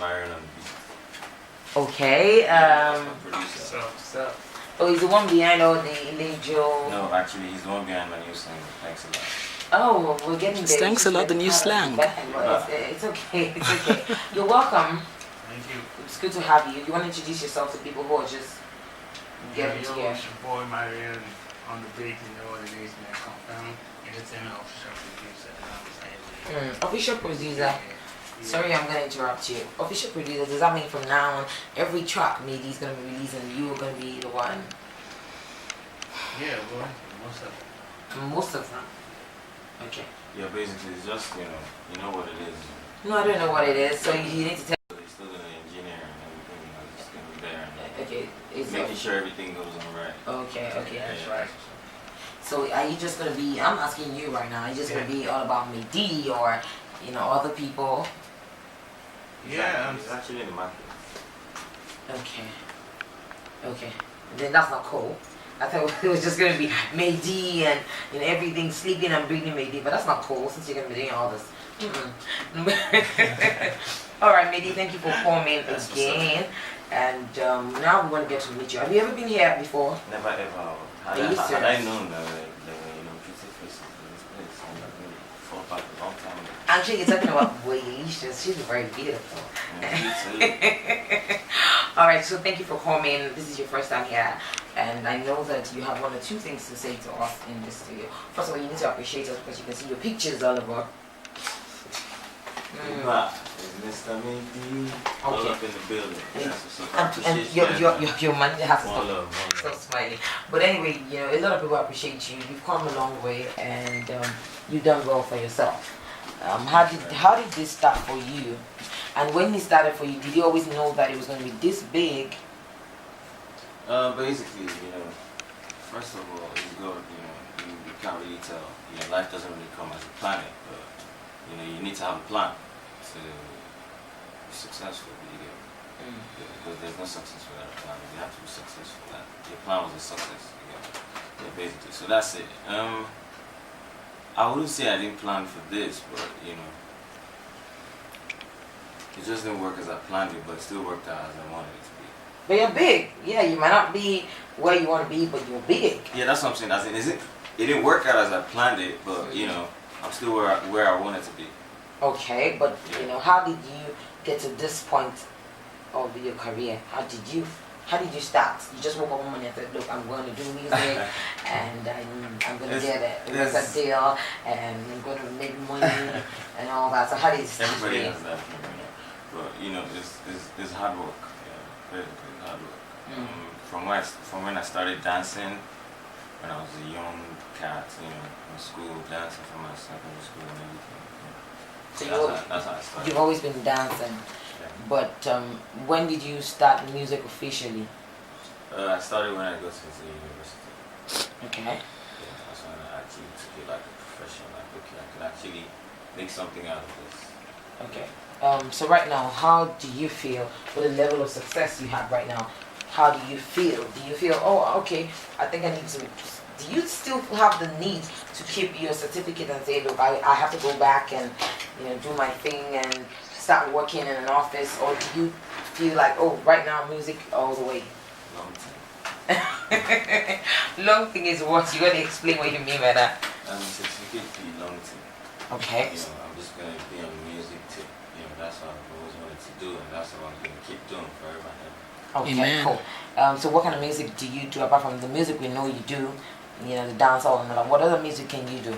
Marion on the beat. Okay. Producer. So. Oh, he's the one behind all the illegal. No, actually, he's the one behind my new song. Thanks a lot. Oh, we're getting there. Thanks a lot, the new slang. It's okay. It's okay. You're welcome. Thank you. It's good to have you. You want to introduce yourself to people who are just getting Yo, together? it's your boy Marion on the beat. You know what it is, man. Confirm. Entertainment official producer. Official producer. Yeah. Sorry, I'm gonna interrupt you. Official producer. Does that mean from now on, every track maybe is gonna be released and you are gonna be the one? Yeah, boy. Most of it. Most of them. Okay. Yeah, basically, it's just, you know what it is. No, I don't know what it is. So you need to tell. They're still going to engineer and everything, it's going to be there. And Okay. making sure everything goes on right. Okay. That's right. So are you just gonna be? I'm asking you right now. Are you just gonna be all about Mehdi or other people? Yeah. It's actually in the market. Okay. Then that's not cool. I thought it was just gonna be Mehdi and everything, sleeping and breathing Mehdi, but that's not cool since you're gonna be doing all this. All right, Mehdi, thank you for coming again. And now we want to get to meet you. Have you ever been here before? Never ever. Had I known that there were pretty faces in this place, I would have thought back a long time ago. Actually, you're talking about Waylicious. She's very beautiful. All right, so thank you for coming. This is your first time here, and I know that you have one or two things to say to us in this studio. First of all, you need to appreciate us because you can see your pictures all over. Mr. Mehdi, all up in the building. And your manager has to One stop. love. So smiling. But anyway, a lot of people appreciate you. You've come a long way, and you've done well for yourself. How did this start for you? And when it started for you, did you always know that it was going to be this big? Basically, first of all, it's good. You can't really tell. Life doesn't really come as a planet, but you need to have a plan to be successful. Because there's no success without a plan. You have to be successful. Your plan was a success. Yeah, basically. So that's it. I wouldn't say I didn't plan for this, but it just didn't work as I planned it, but it still worked out as I wanted it to be. But you're big. Yeah, you might not be where you want to be, but you're big. Yeah, that's what I'm saying. It didn't work out as I planned it, but I'm still where I wanted to be. Okay, but how did you get to this point of your career? How did you start? You just woke up one morning and said, look, I'm going to do music and I'm going to get a deal and I'm going to make money and all that. So how did it start? Everybody has that, but it's hard work. Yeah, very hard work. From when I started dancing, when I was a young cat, in school, dancing for myself in school and everything. So that's how I started. You've always been dancing, but when did you start music officially? I started when I got to the university. Okay. Yeah, that's when I actually took it like a profession. Like, okay, I could actually make something out of this. Okay. So right now, how do you feel with the level of success you have right now? How do you feel? Do you feel, oh, okay, I think I need to... Do you still have the need to keep your certificate and say, look, I have to go back and do my thing and start working in an office, or do you feel like, oh, right now music all the way? Long time. Long thing is what? You gotta explain what you mean by that. Certificate be long time. Okay. I'm just gonna be on music tip. That's what I've always wanted to do, and that's what I'm gonna keep doing forever. Okay, Amen. Cool. So what kind of music do you do apart from the music we know you do? The dancehall and all that. What other music can you do?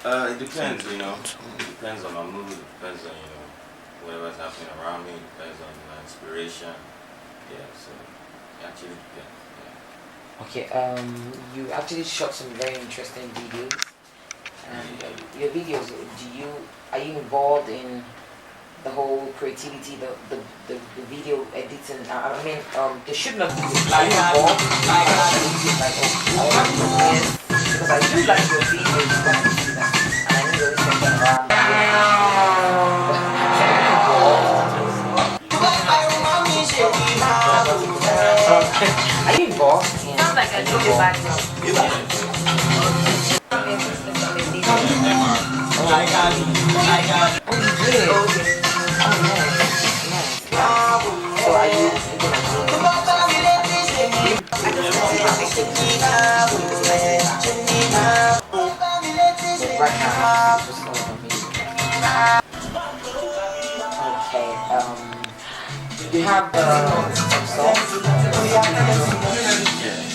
It depends, It depends on my mood. It depends on, whatever's happening around me. It depends on my inspiration. Yeah, so it actually depends. Yeah. Okay, you actually shot some very interesting videos. And your videos, are you involved in the whole creativity, the video editing? I mean, they should not be like involved. Because I do like your videos when I see them, and I need to listen them around. Are you involved? Sounds like I do it back now. Oh, you did? Oh, nice. you have some songs. Yeah.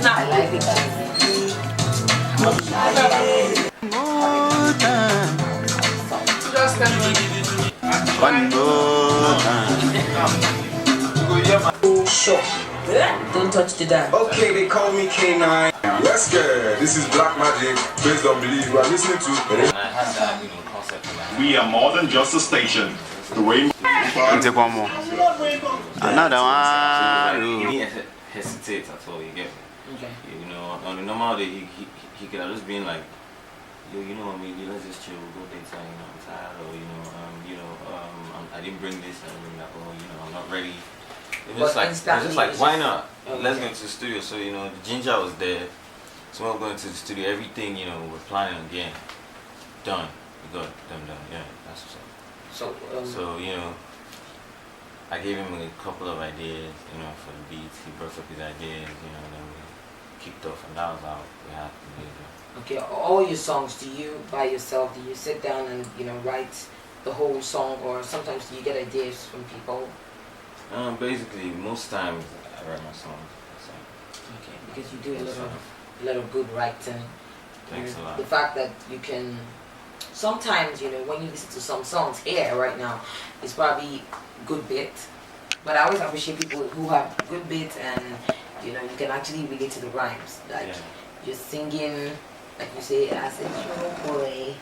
I like it. One more time. Sure. Don't touch the dance. Okay, they call me K9. Let's go. This is Black Magic. Please don't believe you are listening to. And I had that, concept in my head. We are more than just a station. The way Take one more. Another one. He didn't hesitate at all, you get me? Okay. You know, on the normal day, he could have just been like, yo, you know what, maybe let's just chill, go daytime, you know, I'm tired, or, I didn't bring this, I didn't bring that, or, I'm not ready. It was just like, why not? Okay. Let's go to the studio. So, the ginger was there. So when we're going to the studio, everything, we're planning on getting done. We got them done, yeah, that's what's up. So, I gave him a couple of ideas, for the beats. He brought up his ideas, and then we kicked off, and that was how we had the music. Okay, all your songs, do you by yourself, do you sit down and write the whole song, or sometimes do you get ideas from people? Basically, most times I write my songs. So. Okay, because you do a lot of good writing. Thanks a lot. The fact that you can, sometimes when you listen to some songs here right now, it's probably good bit, but I always appreciate people who have good bits and you can actually relate to the rhymes. Like you're singing, like you say, I said, "Yo, boy,"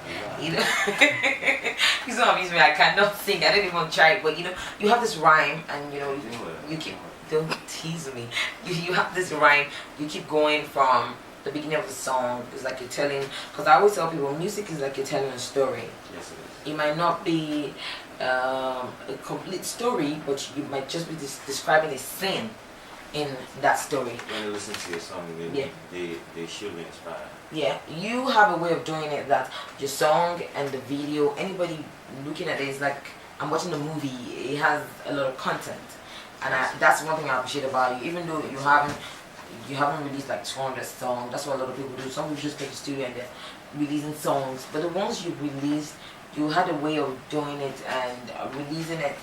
He's not abuse me. I cannot sing. I don't even try. But you have this rhyme, and you keep. Don't tease me. You have this rhyme. You keep going from the beginning of the song. It's like you're telling. Because I always tell people, music is like you're telling a story. Yes, it is. It might not be a complete story, but you might just be describing a scene in that story. When you listen to your song, they should be inspired. Yeah, you have a way of doing it that your song and the video, anybody looking at it is like, I'm watching a movie, it has a lot of content. And that's one thing I appreciate about you, even though you haven't released like 200 songs, that's what a lot of people do. Some people just take the studio and they're releasing songs, but the ones you've released, you had a way of doing it and releasing it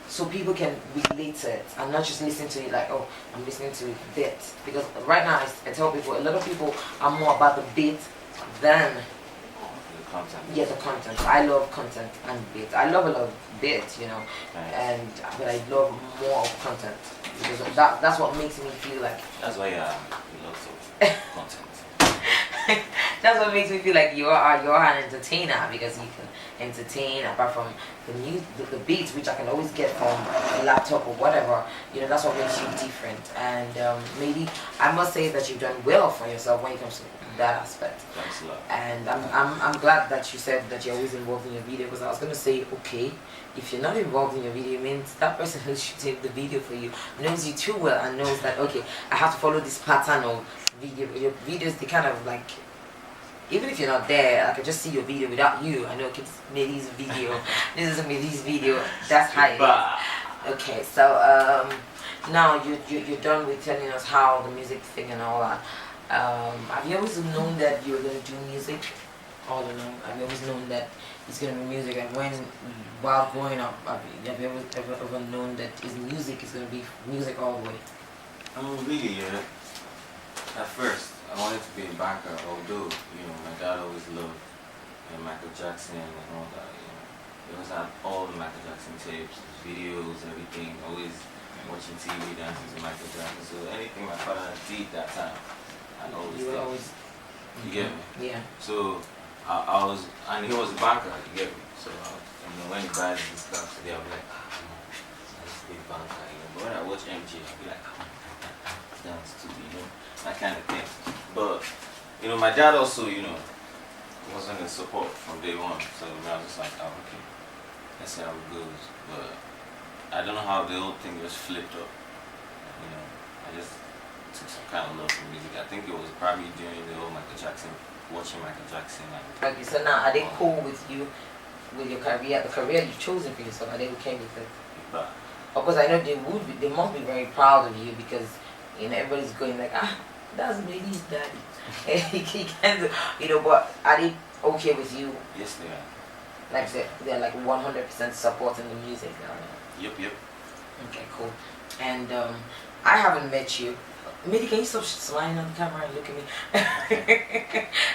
so people can relate to it and not just listen to it like, oh, I'm listening to it bit. Because right now I tell people, a lot of people are more about the beat than the content. Yeah, the content. I love content and beat. I love a lot of beat, Nice. But I love more of content because that's what makes me feel like. That's why lots of content. That's what makes me feel like you're an entertainer, because you can entertain apart from the music, the beats, which I can always get from a laptop or whatever. That's what makes you different. And maybe I must say that you've done well for yourself when it comes to that aspect. Thanks a lot. And I'm glad that you said that you're always involved in your video, because I was gonna say, okay, if you're not involved in your video, it means that person who's shooting the video for you knows you too well and knows that, okay, I have to follow this pattern of video. Your videos, they kind of like, even if you're not there, I can just see your video without you. I know it's Melis's video. This is Melis's video. That's how it is. Okay, so now you're done with telling us how the music thing and all that. Have you always known that you were going to do music all along? Have you always known that it's going to be music? And while growing up, have you ever known that music is going to be music all the way? Really, at first, I wanted to be a banker, although, my dad always loved Michael Jackson and all that, He always had all the Michael Jackson tapes, videos, everything, always watching TV, dancing to Michael Jackson. So anything my father did that time, I always You were did. always... You get me? Yeah. So I was, and he was a banker, you get me? So when he buys this stuff today, I'll be like, I used to be a banker, But when I watch MJ, I'll be like, dance to that kind of thing. But my dad also, wasn't in support from day one. So I was just like, oh, okay, let's see how it goes. But I don't know how the whole thing just flipped up. I just took some kind of love for music. I think it was probably during the whole Michael Jackson, watching Michael Jackson. Okay, so now are they cool with you, with your career, the career you've chosen for yourself? Are they okay with it? But Of course, I know they must be very proud of you, because everybody's going like, that's Melis's daddy. He can't, but are they okay with you? yes, they are. Like they're like 100% supporting the music now. Yep. Okay, cool. And I haven't met you. Midi, can you stop smiling on the camera and look at me?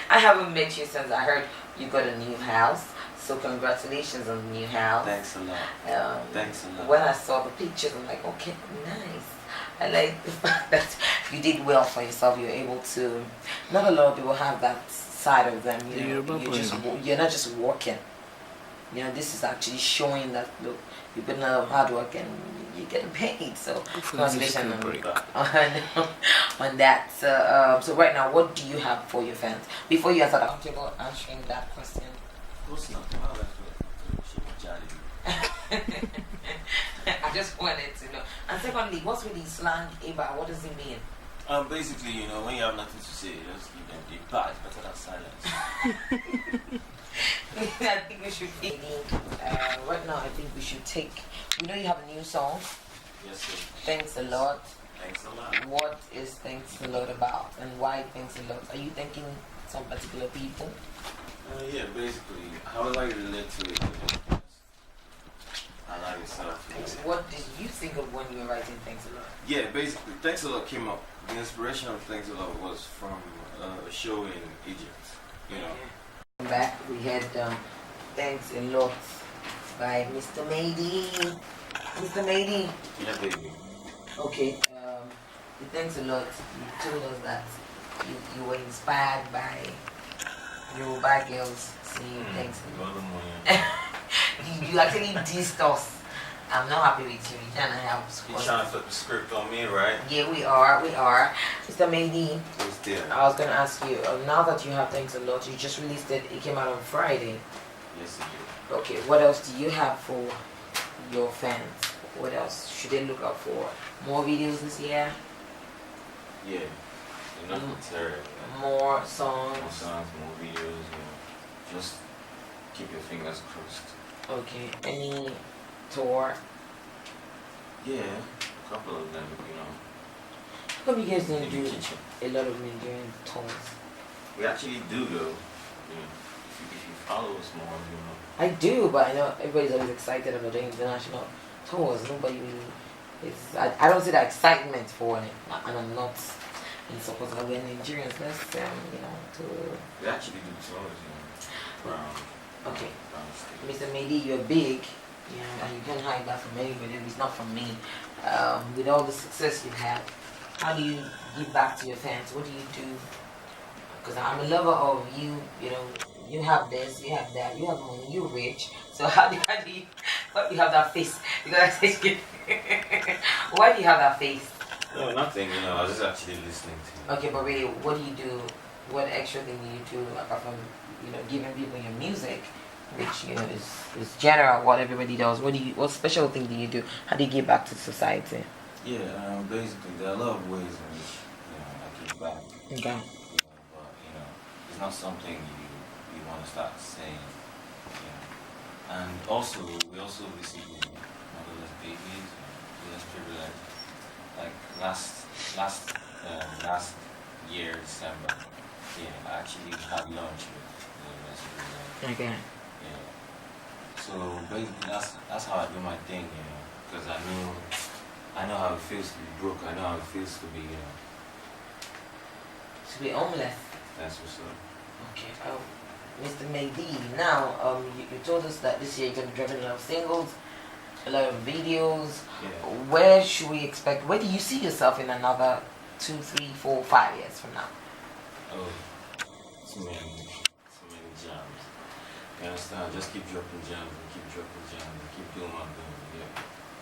I haven't met you since I heard you got a new house. So congratulations on the new house. Thanks a lot. Thanks a lot. When I saw the pictures, I'm like, okay, nice. I like the fact that you did well for yourself. You're able to. Not a lot of people have that side of them. You're not just working. This is actually showing that look, you put in a lot of hard work and you're getting paid. So congratulations on that. So right now, what do you have for your fans? Before you answer comfortable answering that question. Of course not. I just wanted to know. And secondly, what's really slang about? What does it mean? Basically, when you have nothing to say, just give them the bad, better than silence. I think we should take right now. I think we should take. We know you have a new song. Yes, sir. Thanks a lot. Thanks a lot. What is Thanks a Lot about, and why Thanks a Lot? Are you thanking some particular people? Yeah, basically, how do I relate to it? Allow yourself. What did you think of when you were writing Thanks a Lot? Yeah, basically, Thanks a Lot came up. The inspiration of Thanks a Lot was from a show in Egypt. Back, we had Thanks a Lot by Mr. Mady. Mr. Mady. Yeah, baby. Okay, the Thanks a Lot, you told us that you were inspired by Yoruba girls saying thanks a lot. You actually dissed us. I'm not happy with you. You're trying to help. You're trying to flip the script on me, right? Yeah, we are. Mr. Mady, Who's there? I was going to ask you, now that you have Thanks a Lot, you just released it. It came out on Friday. Yes, it did. Okay, what else do you have for your fans? What else should they look out for? More videos this year? Yeah. Enough material. More songs? More songs, more videos, Just keep your fingers crossed. Okay, any tour? Yeah, a couple of them, How come you guys don't in do the kitchen. a lot of Nigerian tours? We actually do though. If you follow us more, I do, but I know everybody's always excited about doing international tours. Nobody really is. I don't see that excitement for it, and I'm not in support of we're Nigerians. Let's to. We actually do tours, around. Okay, Around the state. Mr. Mady, you're big, and you can't hide that from anybody. It's not from me. With all the success you've had, how do you give back to your fans? What do you do? Because I'm a lover of you. You have this, you have that, you have money, you're rich. So why do you have that face? Because I said, why do you have that face? No, nothing. I was just actually listening to you. Okay, but really, what do you do? What extra thing do you do apart from giving people your music, which is general, what everybody does? What special thing do you do? How do you give back to society? Yeah, basically there are a lot of ways in which I give back. Okay. But it's not something you want to start saying. And also we also receive motherless babies, less privileged. Like last year December, I actually had lunch with the less privileged. Okay. Yeah. So basically that's how I do my thing, because I know how it feels to be broke. I know how it feels to be, To be homeless. That's what's up. Okay. Mr. Mady, now you told us that this year you're gonna be dropping a lot of singles, a lot of videos. Yeah. Where should we expect? Where do you see yourself in another 2, 3, 4, 5 years from now? Oh, too many jams. You understand? Just keep dropping jams and keep dropping jams and keep doing what I'm doing. Yeah.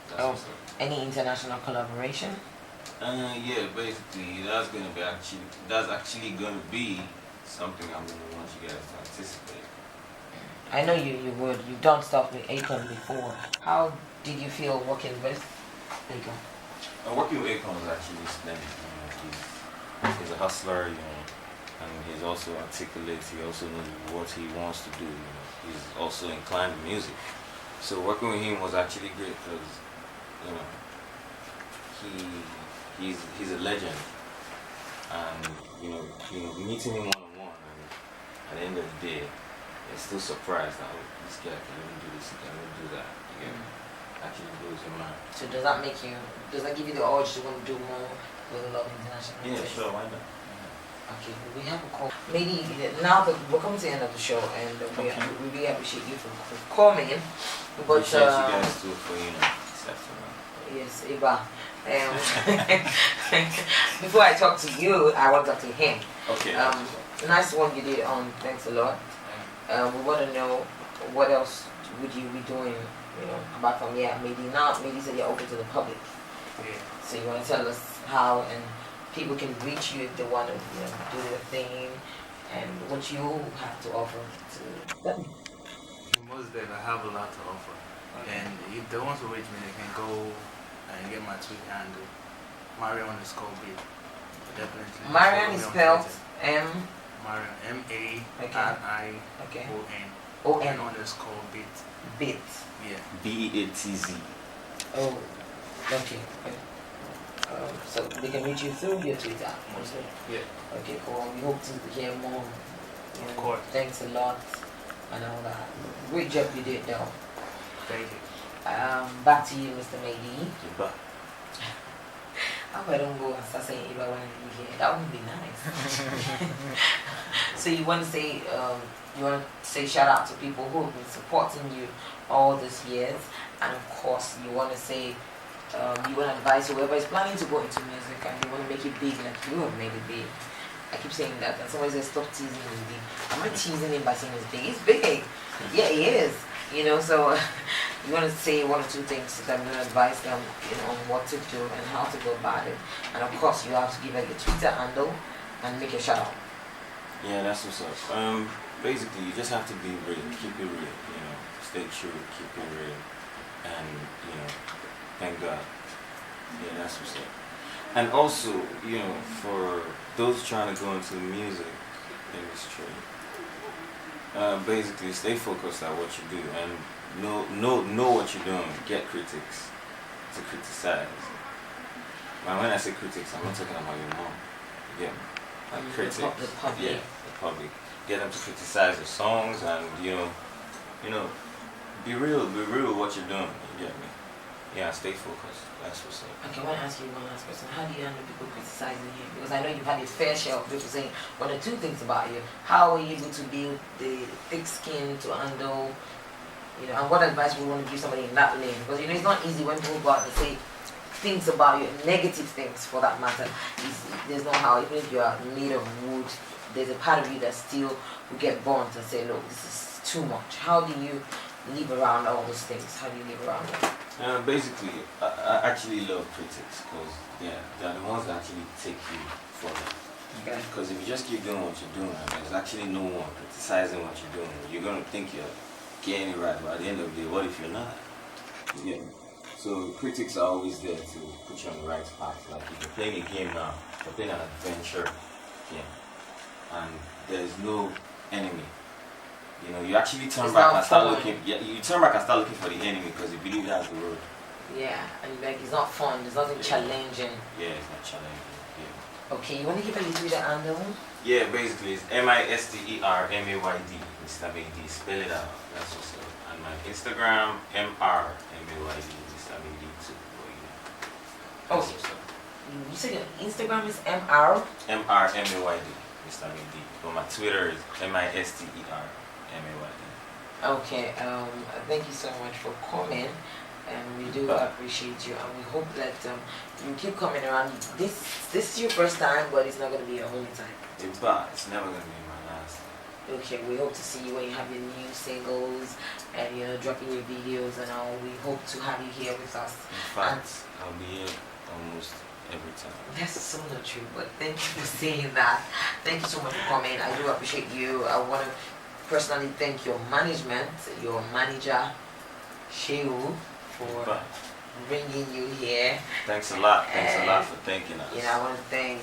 That's what's up. Any international collaboration? Yeah, basically that's actually gonna be something I'm gonna want you guys to anticipate. I know you would. You've done stuff with Akon before. How did you feel working with Akon? Working with Akon is actually splendid. He's a hustler, and he's also articulate. He also knows what he wants to do. He's also inclined to music. So working with him was actually great because he's a legend, and meeting him one-on-one, and at the end of the day, you're still surprised that this guy can even do this, he can even do that. actually blows your mind. So does that give you the urge to want to do more with a lot of international Yeah, artists? sure, why not? Okay, we have a call. Maybe now that we're coming to the end of the show, and we really appreciate you for coming. But Appreciate you guys too for accepting me. yes, Iba. Before I talk to you, I want to talk to him. Okay. Nice one you did on Thanks a Lot. We want to know what else would you be doing, apart from maybe say you're open to the public. Yeah. So you want to tell us how and people can reach you if they want to do their thing and what you have to offer to them. Most days I have a lot to offer. And if they want to reach me, they can go and get my Twitter handle, Marion_beat. Definitely. Marion is spelled M. Marion, M-A-R-I-O-N. Okay. O-N underscore beat. Bit. Yeah. B-E-A-T-Z. Oh, okay. So they can reach you through your Twitter. Also. Yeah. Okay, cool. We hope to hear more. Of course. Thanks a lot and all that. Great job you did though. Thank you. Back to you, Mr. Maydi. Goodbye. I hope I don't go and start saying Iba when you here. That would be nice. So you want to say shout out to people who have been supporting you all these years, and of course you want to say you want to advise whoever is planning to go into music and you want to make it big like you have made it big. I keep saying that, and somebody says stop teasing him big. I'm not teasing him by saying it's big. It's big. Yeah, it is. So you want to say one or two things that I'm going to advise them on what to do and how to go about it. And of course, you have to give it your Twitter handle and make a shout out. Yeah, that's what's up. Basically, you just have to be real, keep it real, stay true, keep it real, and thank God. Yeah, that's what's up. And also, for those trying to go into the music industry, basically stay focused at what you do and know what you're doing. Get critics to criticize. Now, when I say critics, I'm not talking about your mom. Yeah, critics. The public. Yeah, the public. Get them to criticize your songs and be real with what you're doing. You get me? Yeah, stay focused. That's what's up. Okay, I want to ask you one last question. How do you handle people criticizing you? Because I know you've had a fair share of people saying one or two things about you. How are you able to build the thick skin to handle, and what advice would you want to give somebody in that lane? Because it's not easy when people go out and say things about you, negative things for that matter. There's no how, even if you are made of wood, there's a part of you that still will get burnt and say, look, this is too much. How do you live around all those things? How do you live around them? Basically, I actually love critics because they're the ones that actually take you further. Okay. Because if you just keep doing what you're doing, and there's actually no one criticizing what you're doing, you're going to think you're getting it right, but at the end of the day, what if you're not? Yeah. So critics are always there to put you on the right path. Like if you're playing a game now, you're playing an adventure game, and there's no enemy. You actually turn back and start looking. Yeah, you turn back and start looking for the enemy because you believe that's the road. Yeah, and it's not fun. There's nothing challenging. Yeah, it's not challenging. Yeah. Okay, you want to give a little bit of handle? Yeah, basically it's MISTERMAYD, Mr. Maydi. Spell it out. That's what's up. And my Instagram MRMAYD, Mr. Maydi too. Oh, That's what's up. You said your Instagram is MR? MRMAYD, Mr. Maydi. But my Twitter is MISTERMAYD. Okay, thank you so much for coming, and we do appreciate you, and we hope that you keep coming around. This is your first time, but it's not going to be your only time. It's never going to be my last. Okay, we hope to see you when you have your new singles and dropping your videos and all. We hope to have you here with us. In fact, I'll be here almost every time. That's so not true, but thank you for saying that. Thank you so much for coming. I do appreciate you. I want to personally thank your management, your manager, Sheu, for bringing you here. Thanks a lot. Thanks a lot for thanking us. I want to thank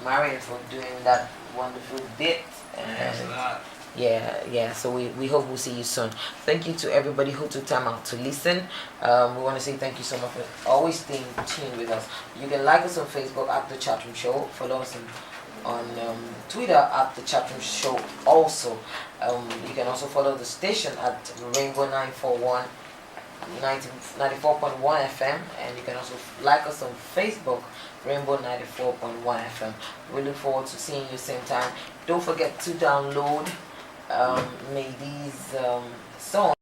Marion for doing that wonderful bit. Thanks a lot. Yeah, so we hope we'll see you soon. Thank you to everybody who took time out to listen. We want to say thank you so much for always staying tuned with us. You can like us on Facebook at Thechatroomshow. Follow us on Twitter at Thechatroomshow also. You can also follow the station at Rainbow 941 94.1 FM, and you can also like us on Facebook, Rainbow 94.1 FM. We look forward to seeing you same time. Don't forget to download Maybe's song.